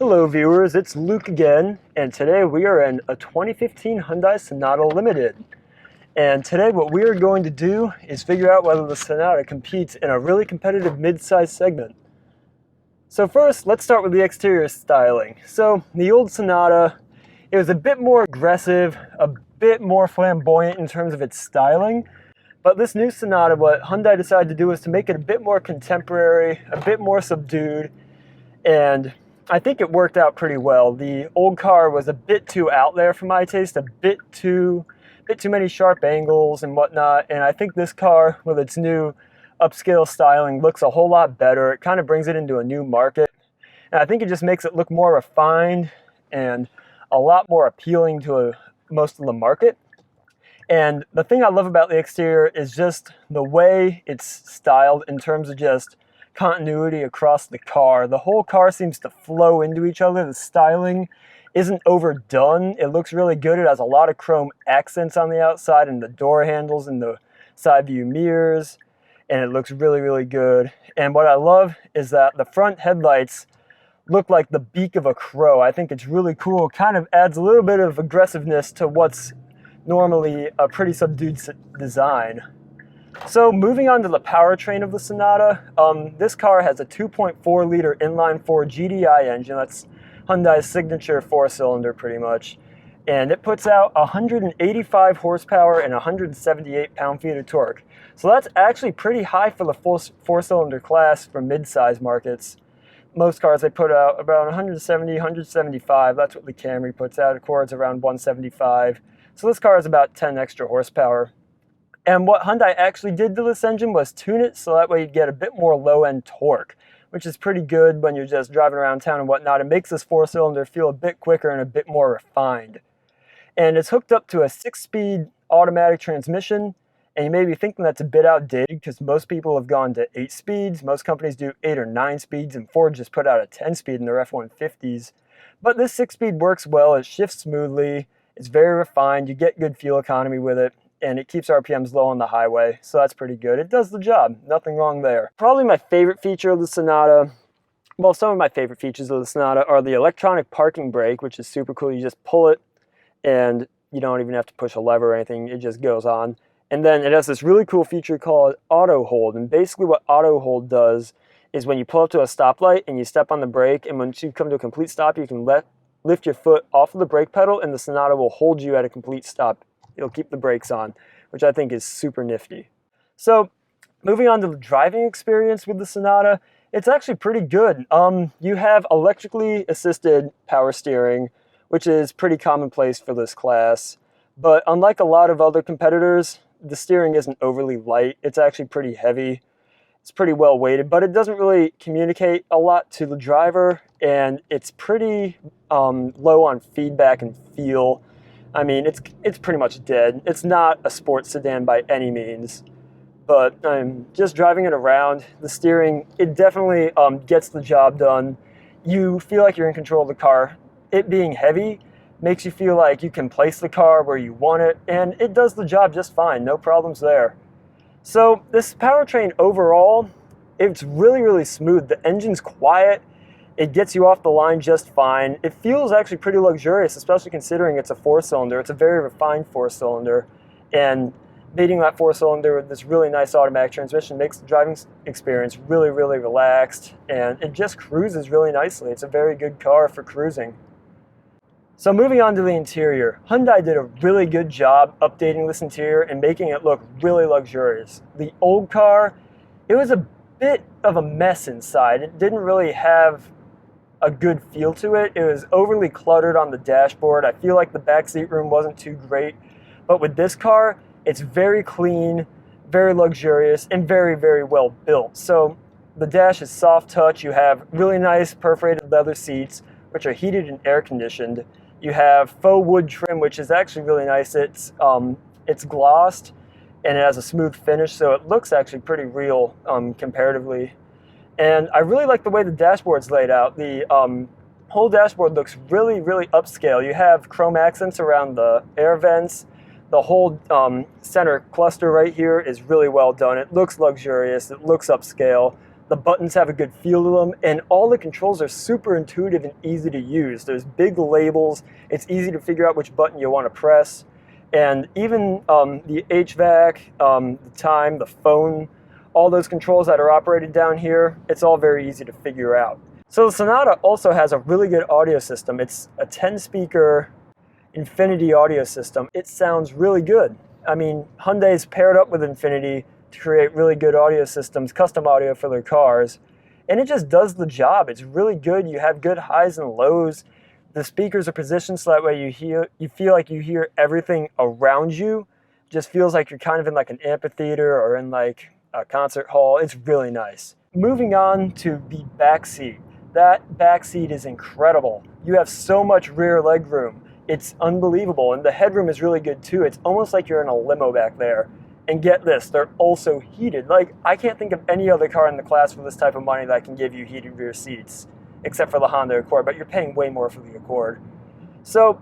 Hello viewers, it's Luke again, and today we are in a 2015 Hyundai Sonata Limited. And today what we are going to do is figure out whether the Sonata competes in a really competitive mid-size segment. So first, let's start with the exterior styling. So the old Sonata, it was a bit more aggressive, a bit more flamboyant in terms of its styling. But this new Sonata, what Hyundai decided to do was to make it a bit more contemporary, a bit more subdued, and I think it worked out pretty well. The old car was a bit too out there for my taste, a bit too many sharp angles and whatnot, and I think this car, with its new upscale styling, looks a whole lot better. It kind of brings it into a new market, and I think it just makes it look more refined and a lot more appealing to most of the market. And the thing I love about the exterior is just the way it's styled in terms of just continuity across the car. The whole car seems to flow into each other. The styling isn't overdone. It looks really good. It has a lot of chrome accents on the outside and the door handles and the side view mirrors, and it looks really, really good. And what I love is that the front headlights look like the beak of a crow. I think it's really cool. It kind of adds a little bit of aggressiveness to what's normally a pretty subdued design. So moving on to the powertrain of the Sonata, this car has a 2.4 liter inline-4 GDI engine. That's Hyundai's signature four-cylinder pretty much. And it puts out 185 horsepower and 178 pound-feet of torque. So that's actually pretty high for the four-cylinder class for mid-size markets. Most cars, they put out around 170, 175. That's what the Camry puts out. Accord's around 175. So this car has about 10 extra horsepower. And what Hyundai actually did to this engine was tune it so that way you get a bit more low-end torque, which is pretty good when you're just driving around town and whatnot. It makes this four-cylinder feel a bit quicker and a bit more refined. And it's hooked up to a 6-speed automatic transmission, and you may be thinking that's a bit outdated because most people have gone to 8 speeds. Most companies do 8 or 9 speeds, and Ford just put out a 10-speed in their F-150s. But this 6-speed works well. It shifts smoothly. It's very refined. You get good fuel economy with it, and it keeps RPMs low on the highway, so that's pretty good. It does the job. Nothing wrong there. Probably my favorite feature of the Sonata, well, some of my favorite features of the Sonata are the electronic parking brake, which is super cool. You just pull it, and you don't even have to push a lever or anything. It just goes on. And then it has this really cool feature called auto hold, and basically what auto hold does is when you pull up to a stoplight and you step on the brake, and once you come to a complete stop, you can lift your foot off of the brake pedal, and the Sonata will hold you at a complete stop. It'll keep the brakes on, which I think is super nifty. So moving on to the driving experience with the Sonata, it's actually pretty good. You have electrically assisted power steering, which is pretty commonplace for this class. But unlike a lot of other competitors, the steering isn't overly light. It's actually pretty heavy. It's pretty well weighted, but it doesn't really communicate a lot to the driver, and it's pretty low on feedback and feel. I mean, it's pretty much dead. It's not a sports sedan by any means, but just driving it around, the steering, it definitely gets the job done. You feel like you're in control of the car. It being heavy makes you feel like you can place the car where you want it, and it does the job just fine. No problems there. So this powertrain overall, it's really, really smooth. The engine's quiet. It gets you off the line just fine. It feels actually pretty luxurious, especially considering it's a four-cylinder. It's a very refined four-cylinder, and mating that four-cylinder with this really nice automatic transmission makes the driving experience really, really relaxed, and it just cruises really nicely. It's a very good car for cruising. So moving on to the interior, Hyundai did a really good job updating this interior and making it look really luxurious. The old car, it was a bit of a mess inside. It didn't really have a good feel to it. It was overly cluttered on the dashboard. I feel like the backseat room wasn't too great. But with this car, it's very clean, very luxurious, and very, very well built. So the dash is soft touch. You have really nice perforated leather seats, which are heated and air conditioned. You have faux wood trim, which is actually really nice. It's glossed, and it has a smooth finish, so it looks actually pretty real comparatively. And I really like the way the dashboard's laid out. The whole dashboard looks really, really upscale. You have chrome accents around the air vents. The whole center cluster right here is really well done. It looks luxurious. It looks upscale. The buttons have a good feel to them, and all the controls are super intuitive and easy to use. There's big labels. It's easy to figure out which button you want to press. And even the HVAC, the time, the phone, all those controls that are operated down here, it's all very easy to figure out. So the Sonata also has a really good audio system. It's a 10-speaker Infinity audio system. It sounds really good. I mean, Hyundai's paired up with Infinity to create really good audio systems, custom audio for their cars, and it just does the job. It's really good. You have good highs and lows. The speakers are positioned so that way you feel like you hear everything around you. It just feels like you're kind of in like an amphitheater or in like a concert hall. It's really nice. Moving on to the back seat. That back seat is incredible. You have so much rear leg room. It's unbelievable, and the headroom is really good too. It's almost like you're in a limo back there. And get this, they're also heated. Like, I can't think of any other car in the class for this type of money that can give you heated rear seats, except for the Honda Accord, but you're paying way more for the Accord. So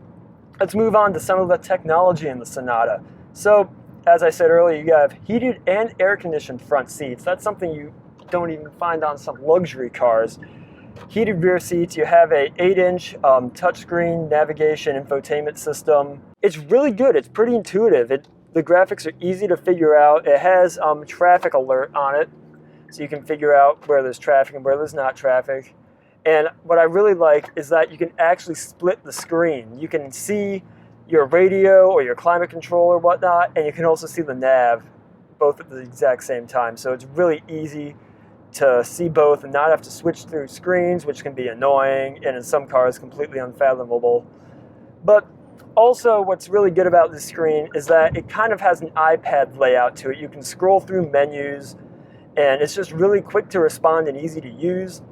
let's move on to some of the technology in the Sonata. So, as I said earlier, you have heated and air-conditioned front seats. That's something you don't even find on some luxury cars. Heated rear seats, you have a 8-inch touchscreen navigation infotainment system. It's really good. It's pretty intuitive. The graphics are easy to figure out. It has traffic alert on it, so you can figure out where there's traffic and where there's not traffic. And what I really like is that you can actually split the screen. You can see your radio or your climate control or whatnot, and you can also see the nav, both at the exact same time. So it's really easy to see both and not have to switch through screens, which can be annoying and in some cars completely unfathomable. But also, what's really good about this screen is that it kind of has an iPad layout to it. You can scroll through menus, and it's just really quick to respond and easy to use.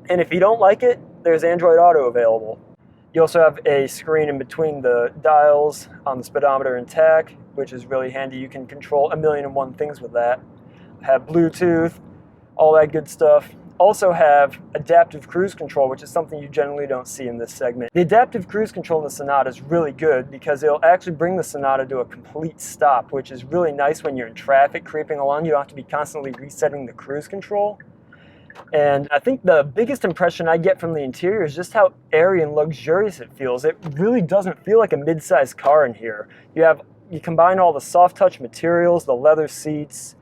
And if you don't like it, there's Android Auto available. You also have a screen in between the dials on the speedometer and tach, which is really handy. You can control 1,000,001 things with that. Have Bluetooth, all that good stuff. Also have adaptive cruise control, which is something you generally don't see in this segment. The adaptive cruise control in the Sonata is really good because it'll actually bring the Sonata to a complete stop, which is really nice when you're in traffic creeping along. You don't have to be constantly resetting the cruise control. And I think the biggest impression I get from the interior is just how airy and luxurious it feels. It really doesn't feel like a mid-sized car in here. You combine all the soft touch materials, the leather seats,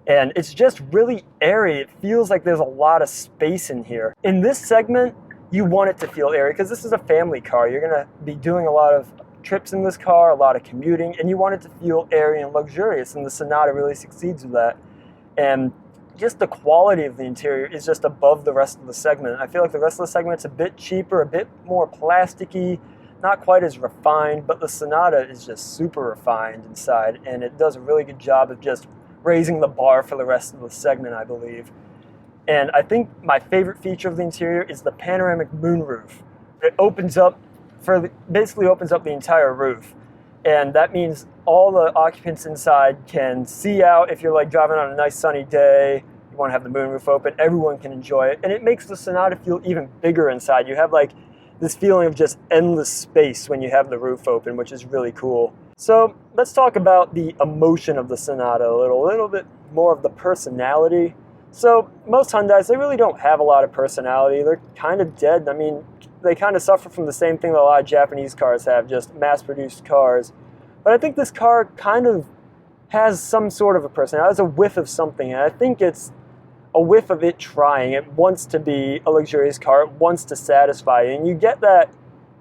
and it's just really airy. It feels like there's a lot of space in here. In this segment, you want it to feel airy because this is a family car. You're going to be doing a lot of trips in this car, a lot of commuting, and you want it to feel airy and luxurious, and the Sonata really succeeds with that. And just the quality of the interior is just above the rest of the segment. I feel like the rest of the segment's a bit cheaper, a bit more plasticky, not quite as refined, but the Sonata is just super refined inside, and it does a really good job of just raising the bar for the rest of the segment, I believe. And I think my favorite feature of the interior is the panoramic moonroof. It basically opens up the entire roof. And that means all the occupants inside can see out. If you're like driving on a nice sunny day, you want to have the moonroof open, everyone can enjoy it. And it makes the Sonata feel even bigger inside. You have like this feeling of just endless space when you have the roof open, which is really cool. So let's talk about the emotion of the Sonata a little bit more of the personality. So most Hyundais, they really don't have a lot of personality. They're kind of dead. I mean, they kind of suffer from the same thing that a lot of Japanese cars have, just mass-produced cars. But I think this car kind of has some sort of a personality. It has a whiff of something, and I think it's a whiff of it trying. It wants to be a luxurious car. It wants to satisfy you, and you get that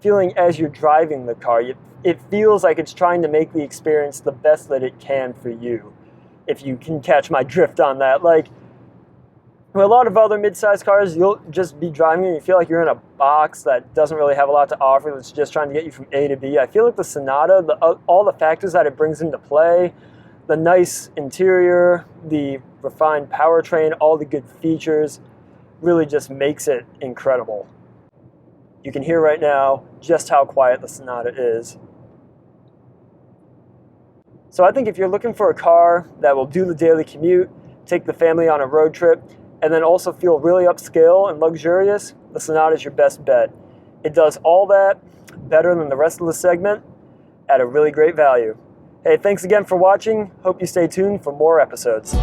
feeling as you're driving the car. It feels like it's trying to make the experience the best that it can for you, if you can catch my drift on that. Like, with a lot of other mid-sized cars, you'll just be driving and you feel like you're in a box that doesn't really have a lot to offer, that's just trying to get you from A to B. I feel like the Sonata, all the factors that it brings into play, the nice interior, the refined powertrain, all the good features, really just makes it incredible. You can hear right now just how quiet the Sonata is. So I think if you're looking for a car that will do the daily commute, take the family on a road trip, and then also feel really upscale and luxurious, the Sonata is your best bet. It does all that better than the rest of the segment at a really great value. Hey, thanks again for watching. Hope you stay tuned for more episodes.